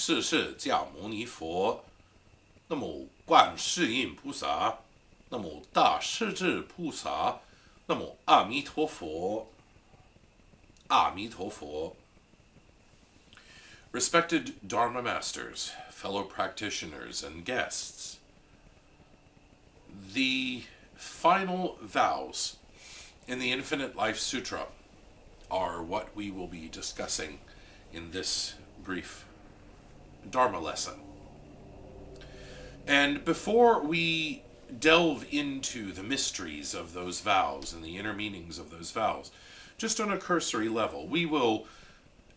世释迦牟尼佛，那么观世音菩萨，那么大势至菩萨，那么阿弥陀佛，阿弥陀佛。Respected Dharma masters, fellow practitioners, and guests, the final vows in the Infinite Life Sutra are what we will be discussing in this brief Dharma lesson. And before we delve into the mysteries of those vows and the inner meanings of those vows, just on a cursory level, we will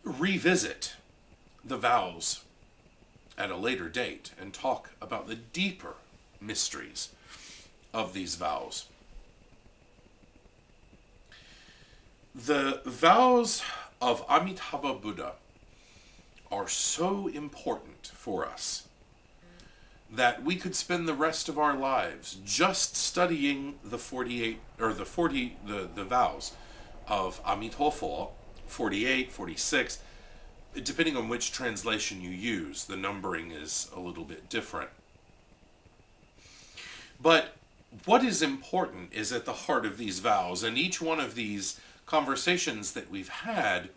revisit the vows at a later date and talk about the deeper mysteries of these vows. The vows of Amitabha Buddha are so important for us that we could spend the rest of our lives just studying the vows of Amitabha, 48, 46. Depending on which translation you use, the numbering is a little bit different. But what is important is at the heart of these vows, and each one of these conversations that we've had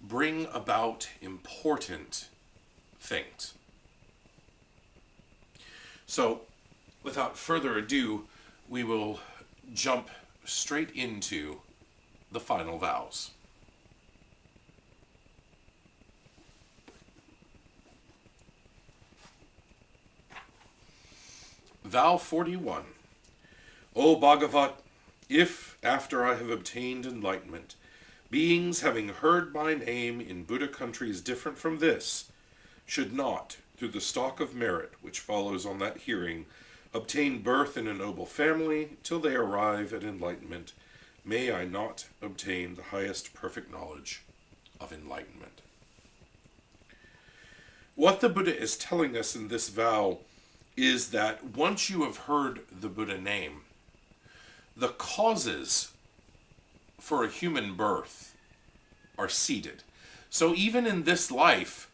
bring about important things. So, without further ado, we will jump straight into the final vows. Vow 41. O Bhagavat, if, after I have obtained enlightenment, beings having heard my name in Buddha countries different from this, should not, through the stock of merit which follows on that hearing, obtain birth in a noble family till they arrive at enlightenment, may I not obtain the highest perfect knowledge of enlightenment. What the Buddha is telling us in this vow is that once you have heard the Buddha name, the causes for a human birth are seated. So even in this life,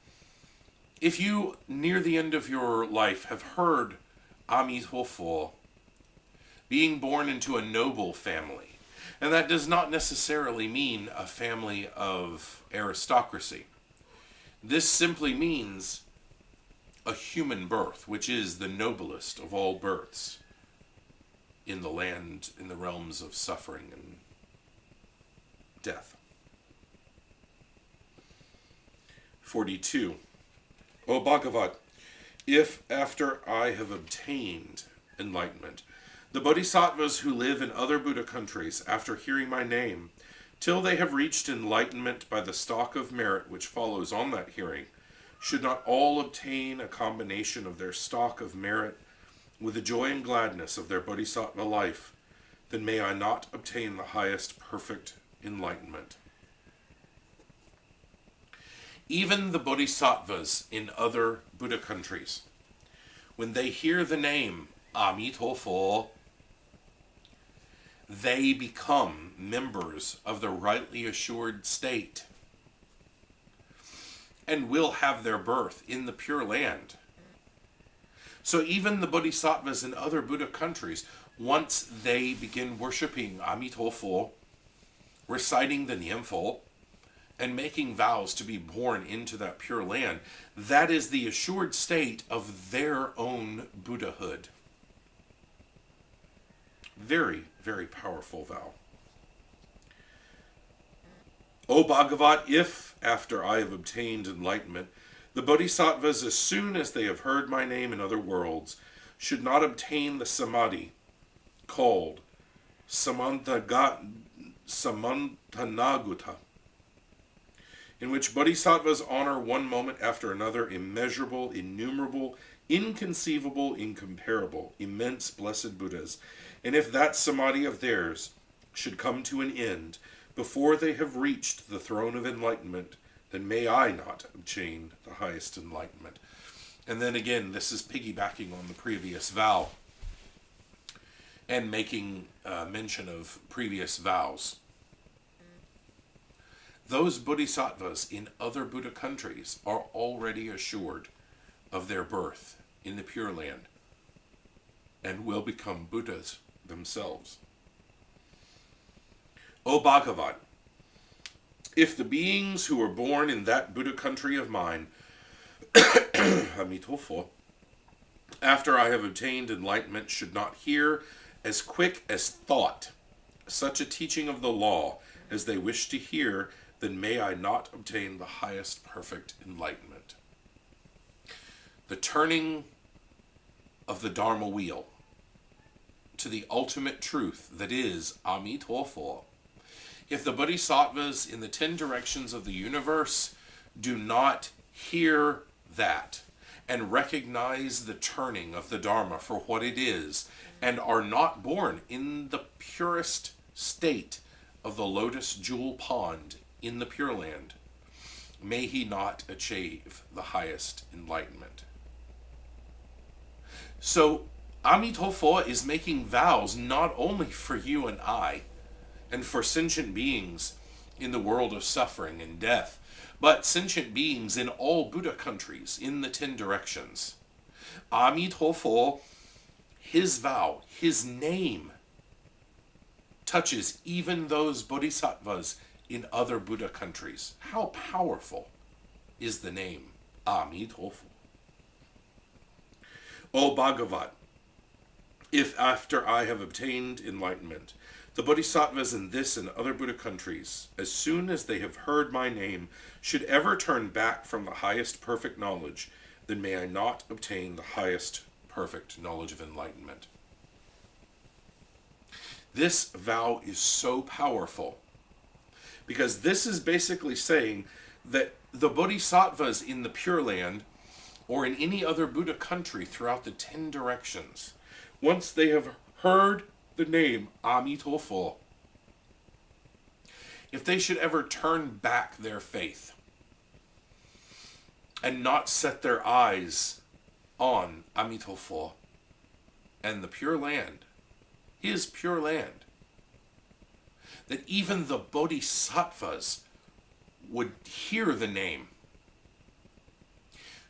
if you, near the end of your life, have heard Amitabha, being born into a noble family, and that does not necessarily mean a family of aristocracy. This simply means a human birth, which is the noblest of all births in the land, in the realms of suffering and death. 42. O Bhagavat, if after I have obtained enlightenment, the bodhisattvas who live in other Buddha countries, after hearing my name, till they have reached enlightenment by the stock of merit which follows on that hearing, should not all obtain a combination of their stock of merit with the joy and gladness of their bodhisattva life, then may I not obtain the highest perfect enlightenment. Even the bodhisattvas in other Buddha countries, when they hear the name Amitabha, they become members of the rightly assured state and will have their birth in the Pure Land. So even the bodhisattvas in other Buddha countries, once they begin worshipping Amitabha, reciting the Nianfo, and making vows to be born into that Pure Land, that is the assured state of their own Buddhahood. Very, very powerful vow. O Bhagavat, if, after I have obtained enlightenment, the bodhisattvas, as soon as they have heard my name in other worlds, should not obtain the samadhi called Samanthanagutta, in which bodhisattvas honor one moment after another immeasurable, innumerable, inconceivable, incomparable, immense blessed Buddhas, and if that samadhi of theirs should come to an end before they have reached the throne of enlightenment, then may I not obtain the highest enlightenment. And then again, this is piggybacking on the previous vow and making mention of previous vows. those bodhisattvas in other Buddha countries are already assured of their birth in the Pure Land and will become Buddhas themselves. O Bhagavan, if the beings who were born in that Buddha country of mine, Amitofo, after I have obtained enlightenment, should not hear as quick as thought such a teaching of the law as they wish to hear, then may I not obtain the highest perfect enlightenment. The turning of the Dharma wheel to the ultimate truth that is Amitofo. If the bodhisattvas in the 10 directions of the universe do not hear that and recognize the turning of the Dharma for what it is, and are not born in the purest state of the lotus jewel pond in the Pure Land, may he not achieve the highest enlightenment. So Amitofo is making vows not only for you and I, and for sentient beings in the world of suffering and death, but sentient beings in all Buddha countries in the 10 directions. Amitofo, his vow, his name, touches even those bodhisattvas in other Buddha countries. How powerful is the name Amitofo? O Bhagavat, if after I have obtained enlightenment, the bodhisattvas in this and other Buddha countries, as soon as they have heard my name, should ever turn back from the highest perfect knowledge, then may I not obtain the highest perfect knowledge of enlightenment. This vow is so powerful because this is basically saying that the bodhisattvas in the Pure Land or in any other Buddha country throughout the 10 directions, once they have heard the name Amitofo, if they should ever turn back their faith and not set their eyes on Amitofo and the Pure Land, his Pure Land, that even the bodhisattvas would hear the name.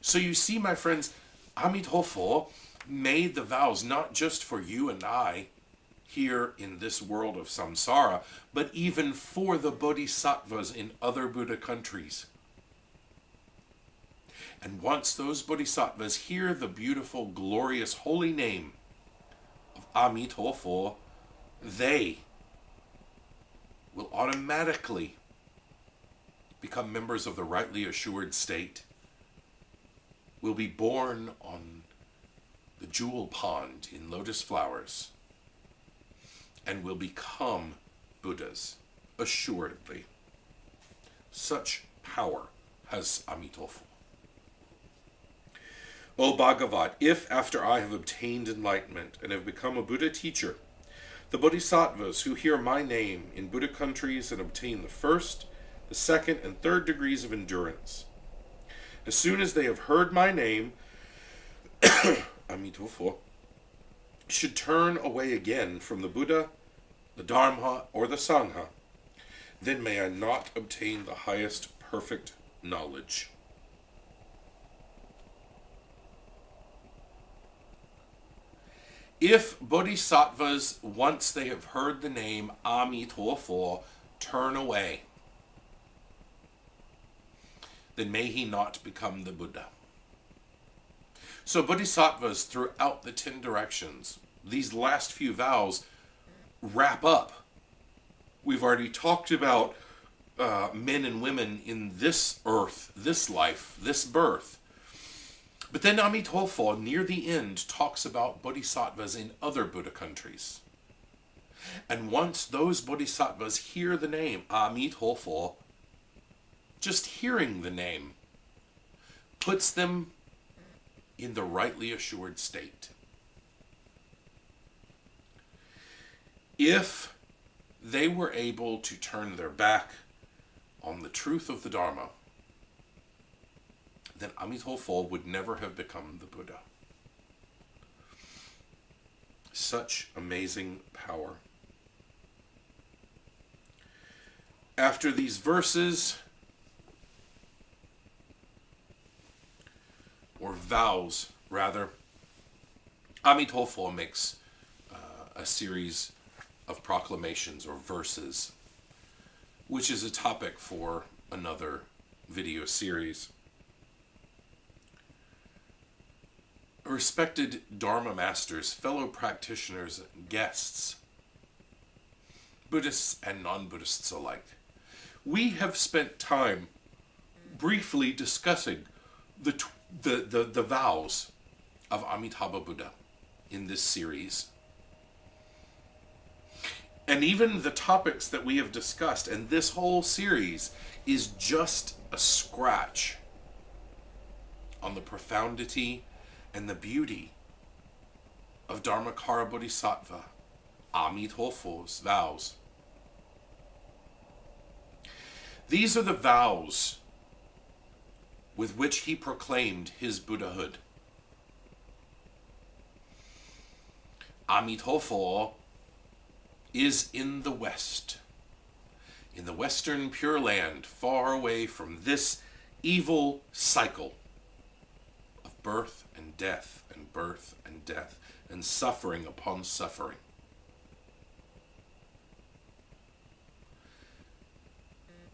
So you see, my friends, Amitofo made the vows not just for you and I here in this world of samsara, but even for the bodhisattvas in other Buddha countries. And once those bodhisattvas hear the beautiful, glorious, holy name of Amitofo, they will automatically become members of the rightly assured state, will be born on the jewel pond in lotus flowers, and will become Buddhas, assuredly. Such power has Amitofo. O Bhagavat, if after I have obtained enlightenment and have become a Buddha teacher, the bodhisattvas who hear my name in Buddha countries and obtain the first, the second, and third degrees of endurance, as soon as they have heard my name, Amitofo, should turn away again from the Buddha, the Dharma, or the Sangha, then may I not obtain the highest perfect knowledge. If bodhisattvas, once they have heard the name Amitofo, turn away, then may he not become the Buddha. So bodhisattvas throughout the 10 directions, these last few vows wrap up. We've already talked about men and women in this earth, this life, this birth. But then Amitofo, near the end, talks about bodhisattvas in other Buddha countries. And once those bodhisattvas hear the name Amitofo, just hearing the name puts them in the rightly assured state. If they were able to turn their back on the truth of the Dharma, then Amitofo would never have become the Buddha. Such amazing power. After these verses, or vows rather, Amitofo makes a series of proclamations or verses, which is a topic for another video series. Respected Dharma masters, fellow practitioners, guests, Buddhists and non-Buddhists alike, we have spent time briefly discussing the vows of Amitabha Buddha in this series. And even the topics that we have discussed, and this whole series is just a scratch on the profundity and the beauty of Dharmakara Bodhisattva Amitofo's vows. These are the vows with which he proclaimed his Buddhahood. Amitofo is in the West, in the Western Pure Land, far away from this evil cycle of birth and death and birth and death and suffering upon suffering.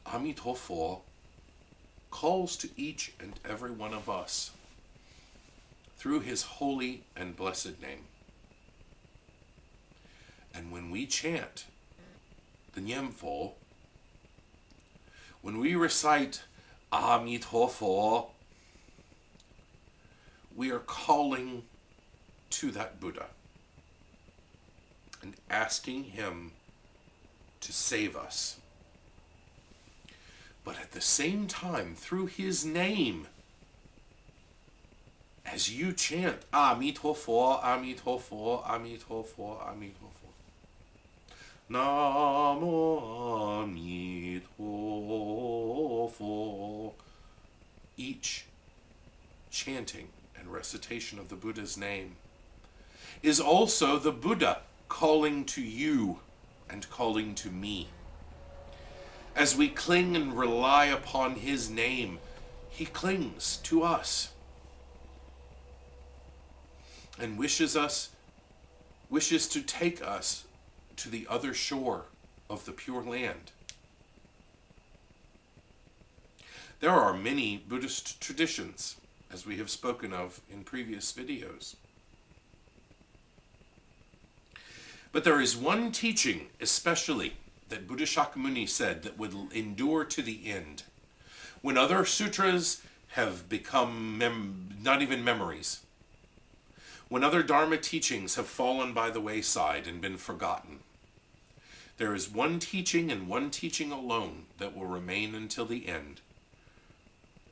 Amitofo calls to each and every one of us through his holy and blessed name. And when we chant the Nyemfo, when we recite Amitofo, we are calling to that Buddha and asking him to save us. But at the same time, through his name, as you chant Amitofo, Amitofo, Amitofo, Amitofo, Namo Amitofo, each chanting and recitation of the Buddha's name is also the Buddha calling to you and calling to me. As we cling and rely upon his name, he clings to us and wishes to take us to the other shore of the Pure Land. There are many Buddhist traditions, as we have spoken of in previous videos. But there is one teaching especially that Buddha Shakyamuni said that would endure to the end, when other sutras have become not even memories, when other Dharma teachings have fallen by the wayside and been forgotten. There is one teaching and one teaching alone that will remain until the end.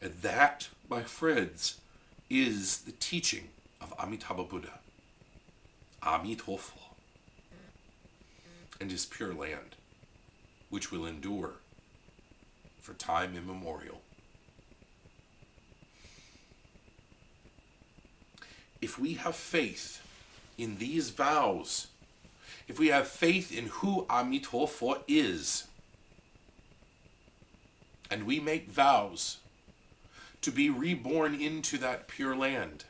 And that, my friends, is the teaching of Amitabha Buddha, Amitofo, and his Pure Land, which will endure for time immemorial. If we have faith in these vows, if we have faith in who Amitofo is, and we make vows to be reborn into that Pure Land,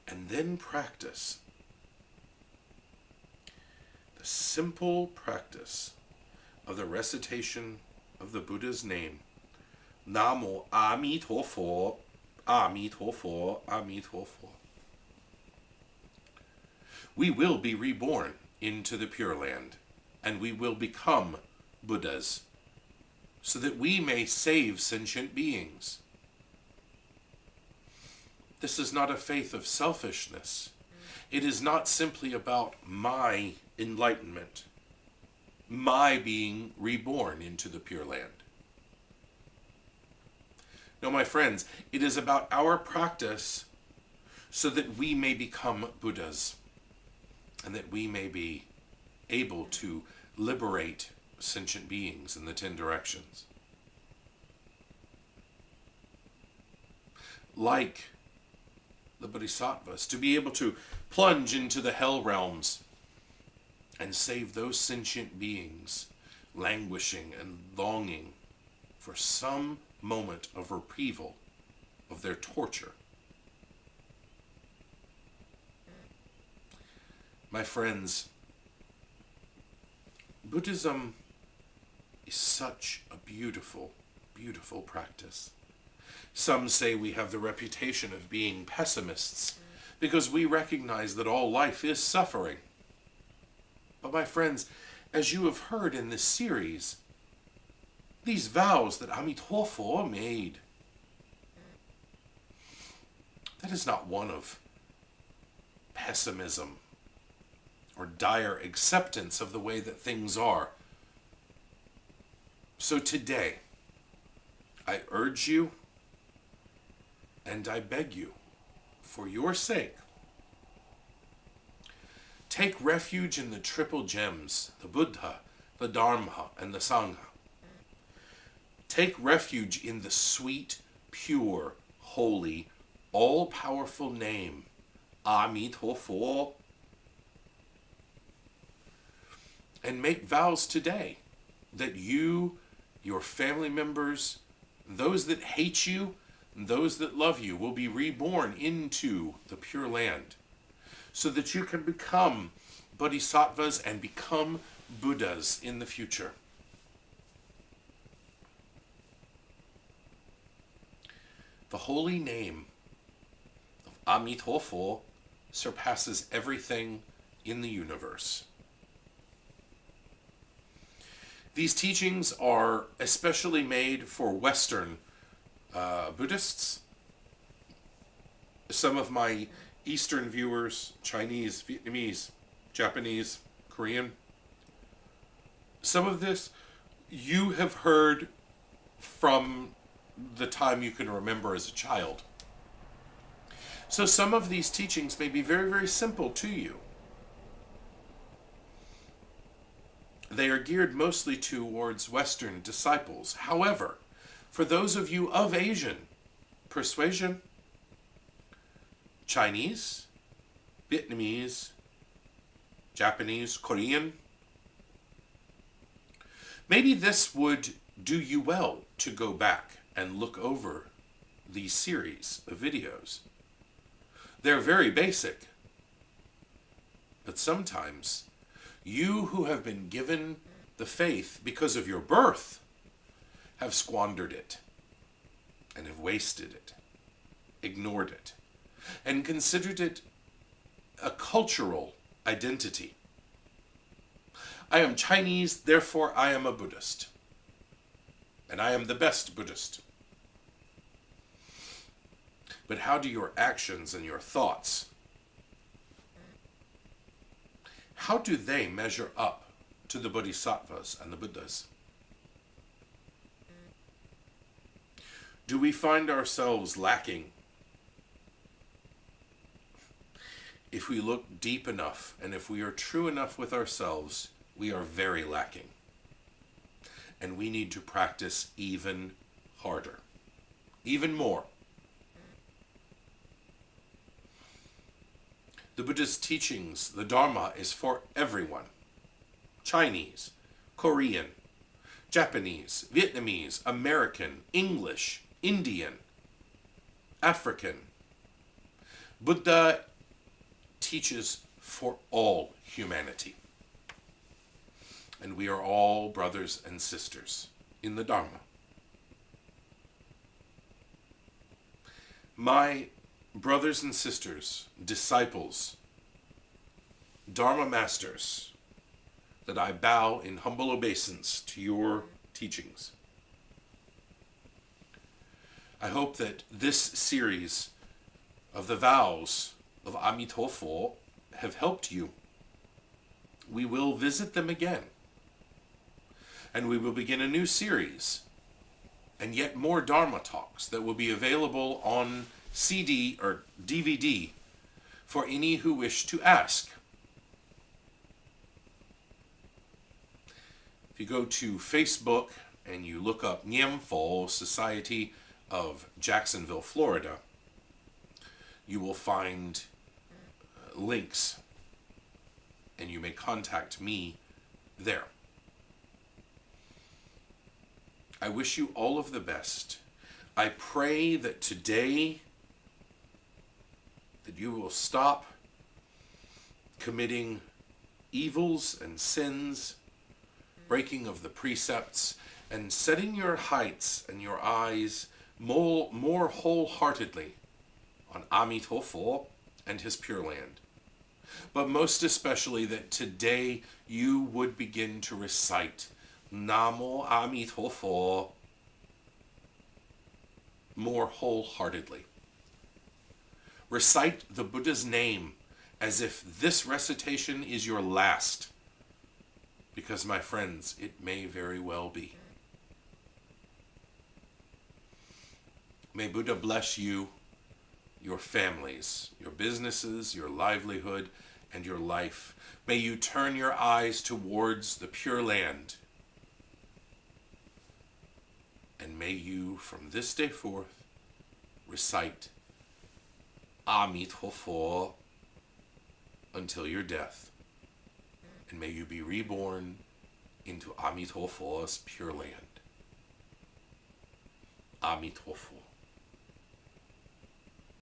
and then practice the simple practice of the recitation of the Buddha's name, Namo Amitofo, Amitofo, Amitofo, we will be reborn into the Pure Land, and we will become Buddhas, so that we may save sentient beings. This is not a faith of selfishness. It is not simply about my enlightenment, my being reborn into the Pure Land. No, my friends, it is about our practice so that we may become Buddhas and that we may be able to liberate sentient beings in the 10 directions. Like the Bodhisattvas, to be able to plunge into the hell realms and save those sentient beings languishing and longing for some moment of reprieve of their torture. My friends, Buddhism is such a beautiful, beautiful practice. Some say we have the reputation of being pessimists because we recognize that all life is suffering. But my friends, as you have heard in this series, these vows that Amitabha made, that is not one of pessimism or dire acceptance of the way that things are. So today, I urge you and I beg you, for your sake, take refuge in the triple gems, the Buddha, the Dharma, and the Sangha. Take refuge in the sweet, pure, holy, all-powerful name, Amitabha. And make vows today that you, your family members, those that hate you, and those that love you will be reborn into the Pure Land so that you can become bodhisattvas and become Buddhas in the future. The holy name of Amitabha surpasses everything in the universe. These teachings are especially made for Western Buddhists. Some of my Eastern viewers, Chinese, Vietnamese, Japanese, Korean, some of this you have heard from the time you can remember as a child. So some of these teachings may be very, very simple to you. They are geared mostly towards Western disciples. However, for those of you of Asian persuasion, Chinese, Vietnamese, Japanese, Korean, maybe this would do you well to go back and look over these series of videos. They're very basic, but sometimes you who have been given the faith because of your birth have squandered it and have wasted it, ignored it, and considered it a cultural identity. I am Chinese, therefore I am a Buddhist. And I am the best Buddhist. But how do your actions and your thoughts, how do they measure up to the bodhisattvas and the Buddhas? Do we find ourselves lacking? If we look deep enough and if we are true enough with ourselves, we are very lacking. And we need to practice even harder, even more. The Buddha's teachings, the Dharma, is for everyone. Chinese, Korean, Japanese, Vietnamese, American, English, Indian, African. Buddha teaches for all humanity. And we are all brothers and sisters in the Dharma. My brothers and sisters, disciples, Dharma masters, that I bow in humble obeisance to your teachings. I hope that this series of the vows of Amitabha have helped you. We will visit them again. And we will begin a new series and yet more Dharma talks that will be available on CD or DVD for any who wish to ask. If you go to Facebook and you look up Nyempho Society of Jacksonville, Florida, you will find links and you may contact me there. I wish you all of the best. I pray that today that you will stop committing evils and sins, breaking of the precepts, and setting your heights and your eyes more wholeheartedly on Amitofo and his Pure Land. But most especially that today you would begin to recite Namo Amitofo more wholeheartedly. Recite the Buddha's name as if this recitation is your last, because, my friends, it may very well be. May Buddha bless you, your families, your businesses, your livelihood, and your life. May you turn your eyes towards the Pure Land. And may you, from this day forth, recite Amitofo until your death. And may you be reborn into Amitofo's Pure Land. Amitofo.